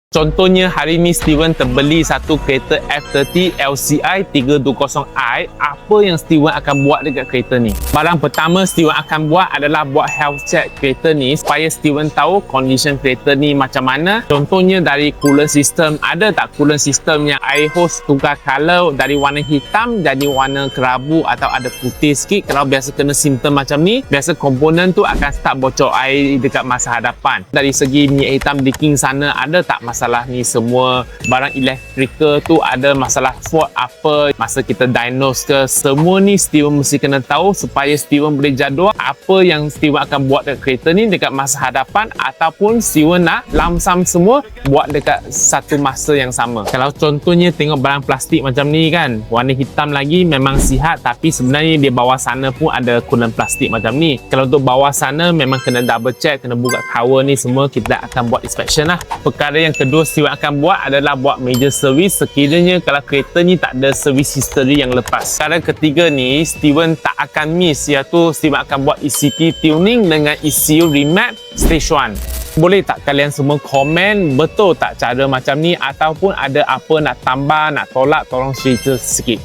Contohnya hari ni Steven terbeli satu kereta F30 LCI 320i. Apa yang Steven akan buat dekat kereta ni? Barang pertama Steven akan buat adalah buat health check kereta ni supaya Steven tahu condition kereta ni macam mana. Contohnya dari coolant system, ada tak coolant system yang air hose tukar color dari warna hitam jadi warna kerabu atau ada putih sikit. Kalau biasa kena simptom macam ni, biasa komponen tu akan start bocor air dekat masa hadapan. Dari segi minyak hitam leaking sana, ada tak masalah ni? Semua barang elektrikal tu ada masalah fault apa masa kita diagnose ke? Semua ni Steven mesti kena tahu supaya Steven boleh jadual apa yang Steven akan buat dekat kereta ni dekat masa hadapan, ataupun Steven nak lamsam semua buat dekat satu masa yang sama. Kalau contohnya tengok barang plastik macam ni kan, warna hitam lagi memang sihat, tapi sebenarnya di bawah sana pun ada coolant plastik macam ni. Kalau untuk bawah sana memang kena double check, kena buka cover ni semua, kita akan buat inspection lah. Perkara yang kedua Steven akan buat adalah buat major service sekiranya kalau kereta ni tak ada service history yang lepas. Perkara ketiga ni Steven tak akan miss, iaitu Steven akan buat ECT tuning dengan ECU remap stage 1. Boleh tak kalian semua komen betul tak cara macam ni, ataupun ada apa nak tambah, nak tolak, tolong cerita sikit.